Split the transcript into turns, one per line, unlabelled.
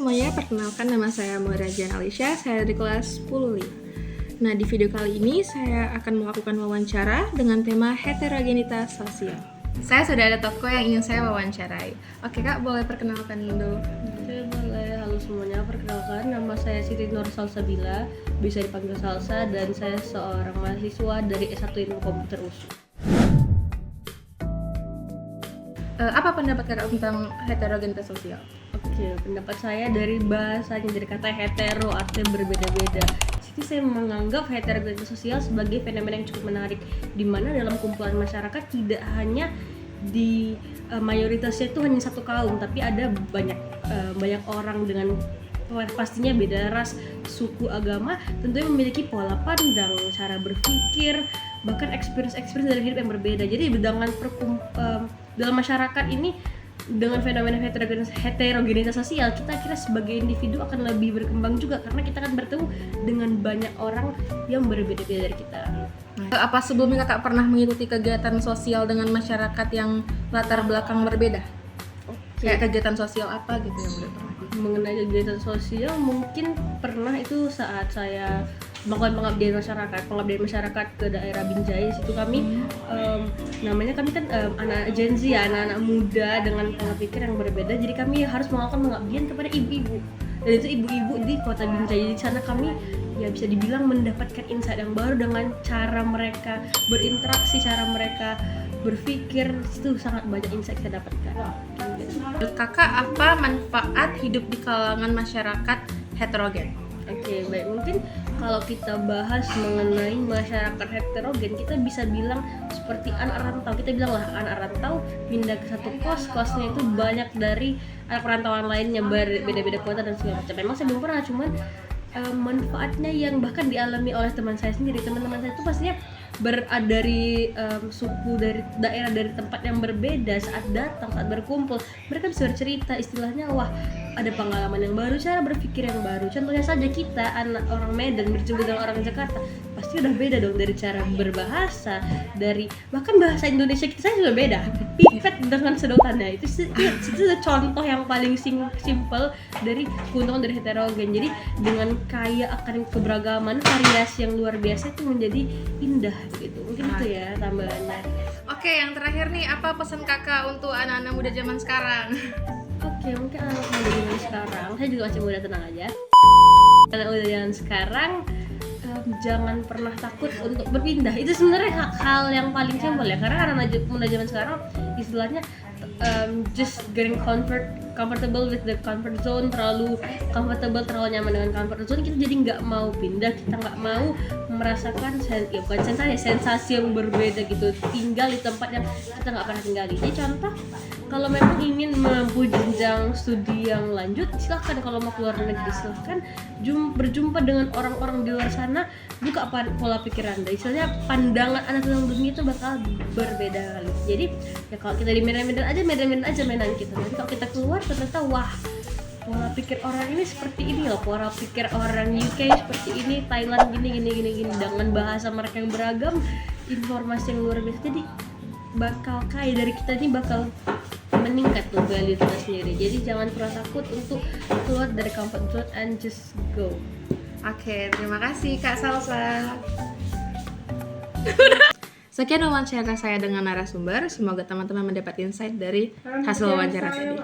semuanya, perkenalkan nama saya Murajan Alisha, saya dari kelas 10. Nah, di video kali ini saya akan melakukan wawancara dengan tema heterogenitas sosial. Saya sudah ada tokoh yang ingin saya wawancarai. Oke Kak, boleh perkenalkan dulu?
Oke, boleh. Halo semuanya, perkenalkan nama saya Siti Nur Salsabila, bisa dipanggil Salsa, dan saya seorang mahasiswa dari S1 Ilmu Komputer USU.
Apa pendapat Kakak tentang heterogenitas sosial?
Oke, pendapat saya dari bahasanya, dari kata hetero artinya berbeda-beda. Jadi saya menganggap heterogenitas sosial sebagai fenomena yang cukup menarik, di mana dalam kumpulan masyarakat tidak hanya di mayoritasnya itu hanya satu kaum, tapi ada banyak orang dengan pastinya beda ras, suku, agama, tentunya memiliki pola pandang, cara berpikir, bahkan experience dari hidup yang berbeda. Jadi dalam masyarakat ini, dengan fenomena heterogenitas sosial, kita kira sebagai individu akan lebih berkembang juga, karena kita akan bertemu dengan banyak orang yang berbeda-beda dari kita.
Apa sebelumnya Kakak pernah mengikuti kegiatan sosial dengan masyarakat yang latar belakang berbeda? Kayak kegiatan sosial apa gitu yang udah pernah?
Mengenai kegiatan sosial, mungkin pernah itu saat saya melakukan pengabdian masyarakat ke daerah Binjai. Situ kami namanya kami kan anak Gen Z ya, anak-anak muda dengan pola pikir yang berbeda. Jadi kami harus melakukan pengabdian kepada ibu-ibu. Dan itu ibu-ibu di kota Binjai. Jadi di sana kami ya bisa dibilang mendapatkan insight yang baru dengan cara mereka berinteraksi, cara mereka berpikir. Itu sangat banyak insight saya dapatkan.
Menurut Kakak, apa manfaat hidup di kalangan masyarakat heterogen?
Oke, baik. Mungkin kalau kita bahas mengenai masyarakat heterogen, kita bisa bilang seperti anak rantau. Kita bilang lah anak rantau pindah ke satu kosnya itu banyak dari anak perantauan lainnya, beda-beda kota dan segala macam. Memang saya belum pernah, cuman manfaatnya yang bahkan dialami oleh teman saya sendiri. Teman-teman saya itu pastinya dari suku, dari daerah, dari tempat yang berbeda. Saat berkumpul, mereka bisa bercerita, istilahnya wah ada pengalaman yang baru, cara berpikir yang baru. Contohnya saja kita anak orang Medan berjumpa dengan orang Jakarta, pasti udah beda dong dari cara berbahasa, dari bahkan bahasa Indonesia kita juga beda. Pipet dengan sedotannya itu contoh yang paling simple dari keuntungan dari heterogen. Jadi dengan kaya akan keberagaman, variasi yang luar biasa, itu menjadi indah gitu. Mungkin itu ya tambahannya.
Oke, yang terakhir nih, apa pesan Kakak untuk anak-anak muda zaman sekarang?
Oke, mungkin anak muda zaman sekarang, saya juga masih muda, tenang aja. Anak muda zaman sekarang jangan pernah takut untuk berpindah. Itu sebenarnya hal yang paling simpel ya, karena anak muda zaman sekarang istilahnya just getting comfortable with the comfort zone, terlalu nyaman dengan comfort zone. Kita jadi nggak mau pindah, kita nggak mau merasakan sensasi yang berbeda gitu, tinggal di tempat yang kita nggak pernah tinggali. Jadi contoh, kalau memang ingin menempuh jenjang studi yang lanjut, silahkan. Kalau mau keluar negeri, silahkan berjumpa dengan orang-orang di luar sana, buka pola pikir Anda. Istilahnya pandangan Anda tentang dunia itu bakal berbeda kali. Jadi ya kalau kita di Medan aja mainan kita. Nanti kalau kita keluar ternyata wah, pola pikir orang ini seperti ini loh, pola pikir orang UK seperti ini, Thailand gini, dengan bahasa mereka yang beragam, informasi yang luar biasa. Jadi bakal kaya dari kita ini, bakal meningkat tuh value kita sendiri. Jadi jangan pernah takut untuk keluar dari comfort zone and just go.
Oke, terima kasih Kak Salsa. Sekian wawancara saya dengan narasumber. Semoga teman-teman mendapat insight dari hasil wawancara tadi.